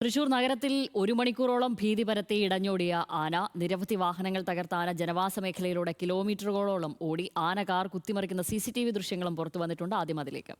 തൃശൂർ നഗരത്തിൽ ഒരു മണിക്കൂറോളം ഭീതി പരത്തി ഇടഞ്ഞോടിയ ആന നിരവധി വാഹനങ്ങൾ തകർത്ത ആന ജനവാസ മേഖലയിലൂടെ കിലോമീറ്ററുകളോളം ഓടി ആന കാർ കുത്തിമറിക്കുന്ന CCTV ദൃശ്യങ്ങളും പുറത്തു വന്നിട്ടുണ്ട്. ആദ്യം അതിലേക്ക്.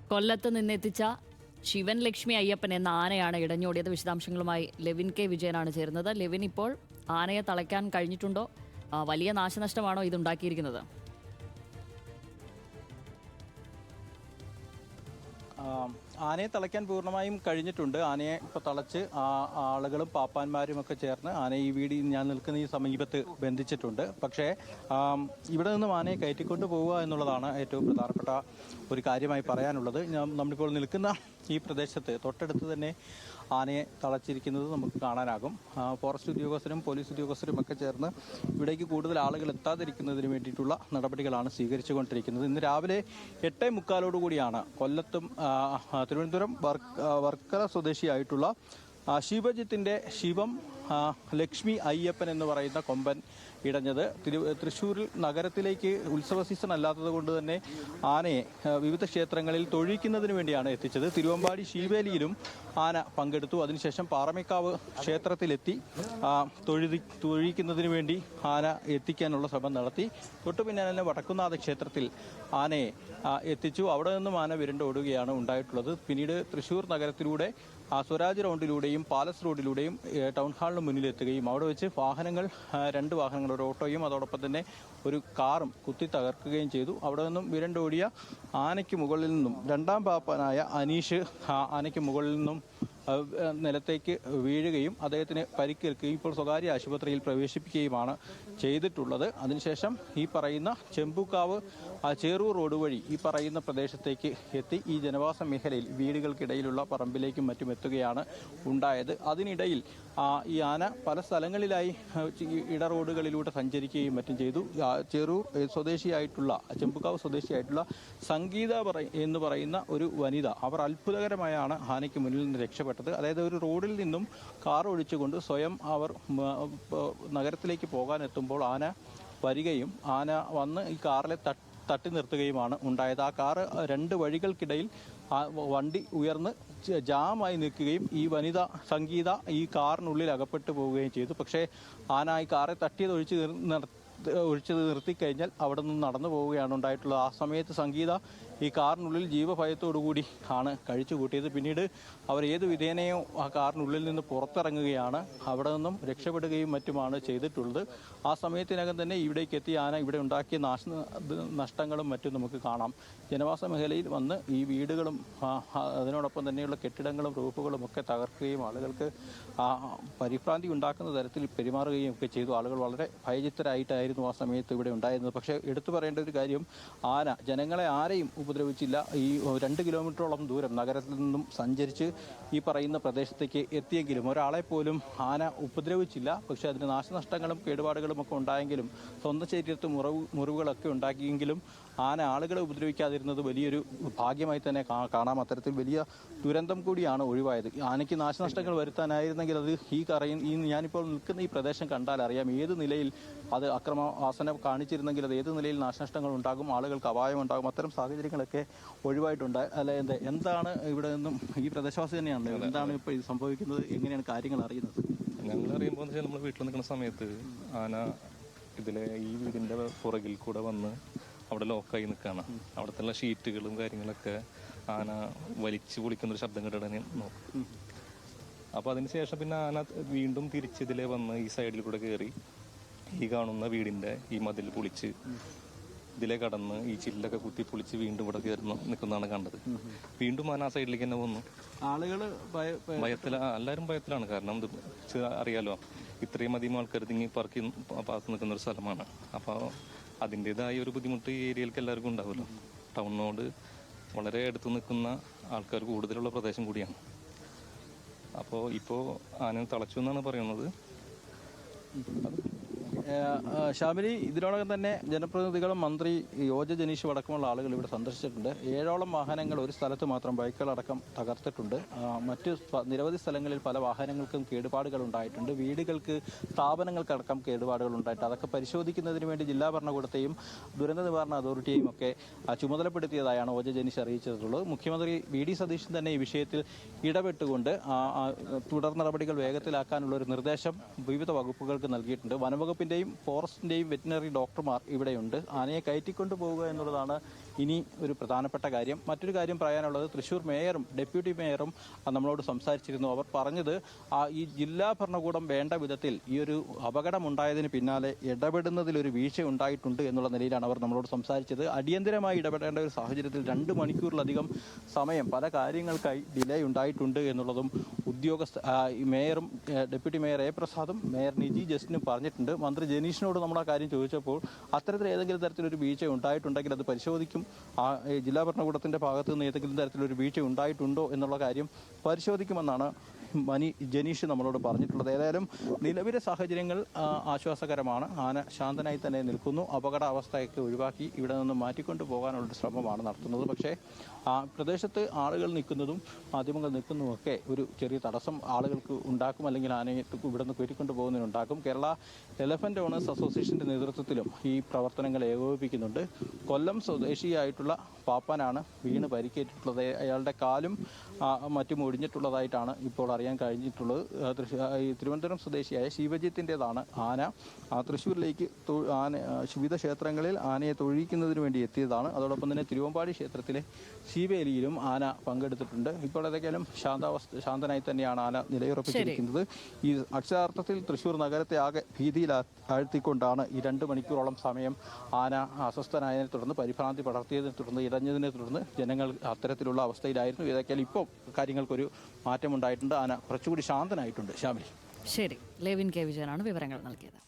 കൊല്ലത്ത് നിന്നെത്തിച്ച ശിവൻ ലക്ഷ്മി അയ്യപ്പൻ എന്ന ആനയാണ് ഇടഞ്ഞോടിയത്. വിശദാംശങ്ങളുമായി ലെവിൻ കെ വിജയനാണ് ചേരുന്നത്. ലെവിൻ, ഇപ്പോൾ ആനയെ തളയ്ക്കാൻ കഴിഞ്ഞിട്ടുണ്ടോ? വലിയ നാശനഷ്ടമാണോ ഇതുണ്ടാക്കിയിരിക്കുന്നത്? ആനയെ തളയ്ക്കാൻ പൂർണ്ണമായും കഴിഞ്ഞിട്ടുണ്ട്. ആനയെ ഇപ്പോൾ തളച്ച് ആളുകളും പാപ്പാന്മാരും ഒക്കെ ചേർന്ന് ആനയെ ഈ ഞാൻ നിൽക്കുന്ന ഈ സമീപത്ത് ബന്ധിച്ചിട്ടുണ്ട്. പക്ഷേ ഇവിടെ നിന്നും ആനയെ കയറ്റിക്കൊണ്ട് പോവുക എന്നുള്ളതാണ് ഏറ്റവും പ്രധാനപ്പെട്ട ഒരു കാര്യമായി പറയാനുള്ളത്. നമ്മളിപ്പോൾ നിൽക്കുന്ന ഈ പ്രദേശത്ത് തൊട്ടടുത്ത് തന്നെ ആനയെ തളച്ചിരിക്കുന്നത് നമുക്ക് കാണാനാകും. ഫോറസ്റ്റ് ഉദ്യോഗസ്ഥരും പോലീസ് ഉദ്യോഗസ്ഥരും ഒക്കെ ചേർന്ന് ഇവിടേക്ക് കൂടുതൽ ആളുകൾ എത്താതിരിക്കുന്നതിന് വേണ്ടിയിട്ടുള്ള നടപടികളാണ് സ്വീകരിച്ചുകൊണ്ടിരിക്കുന്നത്. ഇന്ന് രാവിലെ 8:45 കൂടിയാണ് കൊല്ലത്തും തിരുവനന്തപുരം വർക്കല സ്വദേശിയായിട്ടുള്ള ശിവജിത്തിന്റെ ശിവം ലക്ഷ്മി അയ്യപ്പൻ എന്ന് പറയുന്ന കൊമ്പൻ ഇടഞ്ഞത്. തൃശ്ശൂരിൽ നഗരത്തിലേക്ക് ഉത്സവ സീസൺ അല്ലാത്തത് കൊണ്ട് തന്നെ ആനയെ വിവിധ ക്ഷേത്രങ്ങളിൽ തൊഴിക്കുന്നതിന് വേണ്ടിയാണ് എത്തിച്ചത്. തിരുവമ്പാടി ശീവേലിയിലും ആന പങ്കെടുത്തു. അതിനുശേഷം പാറമേക്കാവ് ക്ഷേത്രത്തിലെത്തി തൊഴിക്കുന്നതിന് വേണ്ടി ആന എത്തിക്കാനുള്ള ശ്രമം നടത്തി. തൊട്ടു പിന്നാലെ തന്നെ വടക്കുന്നാഥ ക്ഷേത്രത്തിൽ ആനയെ എത്തിച്ചു. അവിടെ നിന്നും ആന വിരണ്ടോടുകയാണ് ഉണ്ടായിട്ടുള്ളത്. പിന്നീട് തൃശ്ശൂർ നഗരത്തിലൂടെ സ്വരാജ് റൗണ്ടിലൂടെയും പാലസ് റോഡിലൂടെയും ടൗൺ ഹാളിന് മുന്നിലെത്തുകയും അവിടെ വെച്ച് രണ്ട് വാഹനങ്ങൾ, ഒരു ഓട്ടോയും അതോടൊപ്പം തന്നെ ഒരു കാറും കുത്തി തകർക്കുകയും ചെയ്തു. അവിടെ നിന്നും വിരണ്ടോടിയ ആനയ്ക്ക് മുകളിൽ നിന്നും രണ്ടാം പാപ്പനായ അനീഷ് ആനയ്ക്ക് മുകളിൽ നിന്നും നിലത്തേക്ക് വീഴുകയും അദ്ദേഹത്തിന് പരിക്കേൽക്കുകയും ഇപ്പോൾ സ്വകാര്യ ആശുപത്രിയിൽ പ്രവേശിപ്പിക്കുകയുമാണ് ചെയ്തിട്ടുള്ളത്. അതിനുശേഷം ഈ പറയുന്ന ചെമ്പൂക്കാവ് ചേറൂർ റോഡ് വഴി ഈ പറയുന്ന പ്രദേശത്തേക്ക് എത്തി ഈ ജനവാസ മേഖലയിൽ വീടുകൾക്കിടയിലുള്ള പറമ്പിലേക്കും മറ്റും എത്തുകയാണ് ഉണ്ടായത്. അതിനിടയിൽ ഈ ആന പല സ്ഥലങ്ങളിലായി ഇടറോഡുകളിലൂടെ സഞ്ചരിക്കുകയും മറ്റും ചെയ്തു. ചെറൂർ സ്വദേശിയായിട്ടുള്ള ചെമ്പൂക്കാവ് സ്വദേശിയായിട്ടുള്ള സംഗീത എന്ന് പറയുന്ന ഒരു വനിത, അവർ അത്ഭുതകരമായാണ് ആനയ്ക്ക് മുന്നിൽ നിന്ന് രക്ഷപ്പെട്ടത്. അതായത് ഒരു റോഡിൽ നിന്നും കാർ ഒഴിച്ചുകൊണ്ട് സ്വയം അവർ നഗരത്തിലേക്ക് പോകാനെത്തുമ്പോൾ ആന വരികയും ആന വന്ന് ഈ കാറിലെ തട്ടി നിർത്തുകയുമാണ് ഉണ്ടായത്. ആ കാറ് രണ്ട് വഴികൾക്കിടയിൽ വണ്ടി ഉയർന്ന് ജാമായി നിൽക്കുകയും ഈ വനിത സംഗീത ഈ കാറിനുള്ളിൽ അകപ്പെട്ടു പോവുകയും ചെയ്തു. പക്ഷേ ആന ഈ കാറെ തട്ടിയത് ഒഴിച്ച് നിർത്തിക്കഴിഞ്ഞാൽ അവിടെ നിന്ന് നടന്നു പോവുകയാണ് ഉണ്ടായിട്ടുള്ളത്. ആ സമയത്ത് സംഗീത ഈ കാറിനുള്ളിൽ ജീവഭയത്തോടുകൂടി ആണ് കഴിച്ചു കൂട്ടിയത്. പിന്നീട് അവർ ഏത് വിധേനയോ ആ കാറിനുള്ളിൽ നിന്ന് പുറത്തിറങ്ങുകയാണ്, അവിടെ നിന്നും രക്ഷപ്പെടുകയും മറ്റുമാണ് ചെയ്തിട്ടുള്ളത്. ആ സമയത്തിനകം തന്നെ ഇവിടേക്ക് എത്തിയ ആന ഇവിടെ ഉണ്ടാക്കിയ നഷ്ടങ്ങളും മറ്റും നമുക്ക് കാണാം. ജനവാസ മേഖലയിൽ വന്ന് ഈ വീടുകളും അതിനോടൊപ്പം തന്നെയുള്ള കെട്ടിടങ്ങളും റൂഫുകളും ഒക്കെ തകർക്കുകയും ആളുകൾക്ക് പരിഭ്രാന്തി ഉണ്ടാക്കുന്ന തരത്തിൽ പെരുമാറുകയും ഒക്കെ ചെയ്തു. ആളുകൾ വളരെ ഭയചിത്തരായിട്ടായിരുന്നു ആ സമയത്ത് ഇവിടെ ഉണ്ടായിരുന്നത്. പക്ഷേ എടുത്തു പറയേണ്ട ഒരു കാര്യം, ആന ജനങ്ങളെ ആരെയും ഉപദ്രവിച്ചില്ല. ഈ 2 കിലോമീറ്ററോളം ദൂരം നഗരത്തിൽ നിന്നും സഞ്ചരിച്ച് ഈ പറയുന്ന പ്രദേശത്തേക്ക് എത്തിയെങ്കിലും ഒരാളെ പോലും ആന ഉപദ്രവിച്ചില്ല. പക്ഷേ അതിന് നാശനഷ്ടങ്ങളും കേടുപാടുകളും ഒക്കെ ഉണ്ടായെങ്കിലും സ്വന്തം ശരീരത്ത് മുറിവുകളൊക്കെ ഉണ്ടാക്കിയെങ്കിലും ആന ആളുകളെ ഉപദ്രവിക്കാതിരുന്നത് വലിയൊരു ഭാഗ്യമായി തന്നെ കാണാം. അത്തരത്തിൽ വലിയ ദുരന്തം കൂടിയാണ് ഒഴിവായത്. ആനയ്ക്ക് നാശനഷ്ടങ്ങൾ വരുത്താനായിരുന്നെങ്കിൽ അത് ഞാനിപ്പോൾ നിൽക്കുന്ന ഈ പ്രദേശം കണ്ടാൽ അറിയാം ഏത് നിലയിൽ അത് അക്രമവാസന കാണിച്ചിരുന്നെങ്കിൽ അത് ഏത് നിലയിൽ നാശനഷ്ടങ്ങൾ ഉണ്ടാകും, ആളുകൾക്ക് അപായം ഉണ്ടാകും. അത്തരം സാഹചര്യങ്ങളൊക്കെ ഒഴിവായിട്ടുണ്ട്. എന്താണ് ഇവിടെ നിന്നും ഈ പ്രദേശവാസി തന്നെയാണല്ലോ, എന്താണ് ഇപ്പോൾ ഇത് സംഭവിക്കുന്നത്, എങ്ങനെയാണ് കാര്യങ്ങൾ അറിയുന്നത്? ഞങ്ങൾ അറിയുമ്പോൾ നമ്മൾ വീട്ടിൽ നിൽക്കുന്ന സമയത്ത് ആന ഈ വീടിൻ്റെ പുറകിൽ കൂടെ വന്ന് അവിടെ ലോക്കായി നിൽക്കുകയാണ്. അവിടുത്തെ ഷീറ്റുകളും കാര്യങ്ങളൊക്കെ ആന വലിച്ചു പൊളിക്കുന്നൊരു ശബ്ദം കേട്ടിട്ട് നോക്കും. അപ്പോൾ അതിന് ശേഷം പിന്നെ ആന വീണ്ടും തിരിച്ചിതിലെ വന്ന് ഈ സൈഡിൽ കൂടെ കയറി ഈ കാണുന്ന വീടിൻ്റെ ഈ മതിൽ പൊളിച്ച് ഇതിലെ കടന്ന് ഈ ചില്ലൊക്കെ കുത്തി പൊളിച്ച് വീണ്ടും ഇവിടെ കയറി നിൽക്കുന്നതാണ് കണ്ടത്. വീണ്ടും ആന ആ സൈഡിലേക്ക് തന്നെ വന്നു. ആളുകൾ എല്ലാവരും ഭയത്തിലാണ്. കാരണം ഇത് അറിയാലോ, ഇത്രയും അധികം ആൾക്കാർ തിങ്ങി പറക്കി പാർത്ത് നിൽക്കുന്ന ഒരു സ്ഥലമാണ്. അപ്പോൾ അതിൻ്റെതായ ഒരു ബുദ്ധിമുട്ട് ഈ ഏരിയയിലേക്ക് എല്ലാവർക്കും ഉണ്ടാവുമല്ലോ. ടൗണിനോട് വളരെ അടുത്ത് നിൽക്കുന്ന ആൾക്കാർ കൂടുതലുള്ള പ്രദേശം കൂടിയാണ്. അപ്പോൾ ഇപ്പോൾ ആന തളച്ചു എന്നാണ് പറയുന്നത്. ശാമിലി, ഇതിനോടകം തന്നെ ജനപ്രതിനിധികളും മന്ത്രി യോജ ജനീഷും അടക്കമുള്ള ആളുകൾ ഇവിടെ സന്ദർശിച്ചിട്ടുണ്ട്. 7ഓളം വാഹനങ്ങൾ ഒരു സ്ഥലത്ത് മാത്രം ബൈക്കുകളടക്കം തകർത്തിട്ടുണ്ട്. മറ്റ് നിരവധി സ്ഥലങ്ങളിൽ പല വാഹനങ്ങൾക്കും കേടുപാടുകൾ ഉണ്ടായിട്ടുണ്ട്. വീടുകൾക്ക്, സ്ഥാപനങ്ങൾക്കടക്കം കേടുപാടുകൾ ഉണ്ടായിട്ട് അതൊക്കെ പരിശോധിക്കുന്നതിന് വേണ്ടി ജില്ലാ ഭരണകൂടത്തെയും ദുരന്ത നിവാരണ അതോറിറ്റിയെയും ഒക്കെ ചുമതലപ്പെടുത്തിയതായാണ് യോജ ജനീഷ് അറിയിച്ചിട്ടുള്ളത്. മുഖ്യമന്ത്രി വി.ഡി. സതീശൻ തന്നെ ഈ വിഷയത്തിൽ ഇടപെട്ടുകൊണ്ട് തുടർ നടപടികൾ വേഗത്തിലാക്കാനുള്ള ഒരു നിർദ്ദേശം വിവിധ വകുപ്പുകൾക്ക് നൽകിയിട്ടുണ്ട്. വനംവകുപ്പിന്റെയും ഫോറസ്റ്റിന്റെയും വെറ്റിനറി ഡോക്ടർമാർ ഇവിടെയുണ്ട്. ആനയെ കയറ്റിക്കൊണ്ടു പോവുക എന്നുള്ളതാണ് ഇനി ഒരു പ്രധാനപ്പെട്ട കാര്യം. മറ്റൊരു കാര്യം പറയാനുള്ളത്, തൃശ്ശൂർ മേയറും ഡെപ്യൂട്ടി മേയറും നമ്മളോട് സംസാരിച്ചിരുന്നു. അവർ പറഞ്ഞത് ഈ ജില്ലാ ഭരണകൂടം വേണ്ട വിധത്തിൽ ഈ ഒരു അപകടമുണ്ടായതിന് പിന്നാലെ ഇടപെടുന്നതിലൊരു വീഴ്ച ഉണ്ടായിട്ടുണ്ട് എന്നുള്ള നിലയിലാണ് അവർ നമ്മളോട് സംസാരിച്ചത്. അടിയന്തരമായി ഇടപെടേണ്ട ഒരു സാഹചര്യത്തിൽ 2 മണിക്കൂറിലധികം സമയം പല കാര്യങ്ങൾക്കായി ഡിലേ ഉണ്ടായിട്ടുണ്ട് എന്നുള്ളതും മേയറും ഡെപ്യൂട്ടി മേയർ എ പ്രസാദും മേയർ നിജി ജസ്റ്റിനും പറഞ്ഞിട്ടുണ്ട്. മന്ത്രി ജനീഷിനോട് നമ്മൾ ആ കാര്യം ചോദിച്ചപ്പോൾ അത്തരത്തിൽ ഏതെങ്കിലും തരത്തിലൊരു വീഴ്ച ഉണ്ടായിട്ടുണ്ടെങ്കിൽ അത് പരിശോധിക്കും. ജില്ലാ ഭരണകൂടത്തിന്റെ ഭാഗത്തു നിന്ന് ഏതെങ്കിലും തരത്തിലൊരു വീഴ്ച ഉണ്ടായിട്ടുണ്ടോ എന്നുള്ള കാര്യം പരിശോധിക്കുമെന്നാണ് ജനീഷ് നമ്മളോട് പറഞ്ഞിട്ടുള്ളത്. ഏതായാലും നിലവിലെ സാഹചര്യങ്ങൾ ആശ്വാസകരമാണ്. ആന ശാന്തനായി തന്നെ നിൽക്കുന്നു. അപകടാവസ്ഥയൊക്കെ ഒഴിവാക്കി ഇവിടെ നിന്ന് മാറ്റിക്കൊണ്ടു പോകാനുള്ളൊരു ശ്രമമാണ് നടത്തുന്നത്. പക്ഷേ പ്രദേശത്ത് ആളുകൾ നിൽക്കുന്നതും മാധ്യമങ്ങൾ നിൽക്കുന്നതുമൊക്കെ ഒരു ചെറിയ തടസ്സം ആളുകൾക്ക് ഉണ്ടാക്കും, അല്ലെങ്കിൽ ആനയെ ഇവിടെ നിന്ന് കയറ്റിക്കൊണ്ടു പോകുന്നതിനുണ്ടാക്കും. കേരള എലഫന്റ് ഓണേഴ്സ് അസോസിയേഷന്റെ നേതൃത്വത്തിലും ഈ പ്രവർത്തനങ്ങൾ ഏകോപിപ്പിക്കുന്നുണ്ട്. കൊല്ലം സ്വദേശിയായിട്ടുള്ള പാപ്പാനാണ് വീണ് പരിക്കേറ്റിട്ടുള്ളത്. അയാളുടെ കാലും മറ്റും ഒടിഞ്ഞിട്ടുള്ളതായിട്ടാണ് ഇപ്പോൾ അറിയാൻ കഴിഞ്ഞിട്ടുള്ളത്. തിരുവനന്തപുരം സ്വദേശിയായ ശിവജിത്തിൻ്റെതാണ് ആന. തൃശ്ശൂരിലേക്ക് വിവിധ ക്ഷേത്രങ്ങളിൽ ആനയെ തൊഴിക്കുന്നതിന് വേണ്ടി എത്തിയതാണ്. അതോടൊപ്പം തന്നെ തിരുവമ്പാടി ക്ഷേത്രത്തിലെ ശിവേലിയിലും ആന പങ്കെടുത്തിട്ടുണ്ട്. ഇപ്പോൾ ഏതൊക്കെയാലും ശാന്തനായി തന്നെയാണ് ആന നിലയുറപ്പിച്ചിരിക്കുന്നത്. ഈ അക്ഷരാർത്ഥത്തിൽ തൃശ്ശൂർ നഗരത്തെ ആകെ ഭീതിയിൽ ആഴ്ത്തിക്കൊണ്ടാണ് ഈ 2 മണിക്കൂറോളം സമയം ആന അസ്വസ്ഥനായതിനെ തുടർന്ന്, പരിഭ്രാന്തി പടർത്തിയതിനെ തുടർന്ന്, ഇടഞ്ഞതിനെ തുടർന്ന് ജനങ്ങൾ അത്തരത്തിലുള്ള അവസ്ഥയിലായിരുന്നു. ഏതൊക്കെയാലും ഇപ്പോൾ കാര്യങ്ങൾക്കൊരു മാറ്റമുണ്ടായിട്ടുണ്ട്. ആന കുറച്ചുകൂടി ശാന്തനായിട്ടുണ്ട്. ശാമിലി. ശരി, ലെവിൻ കെ വിജയനാണ് വിവരങ്ങൾ നൽകിയത്.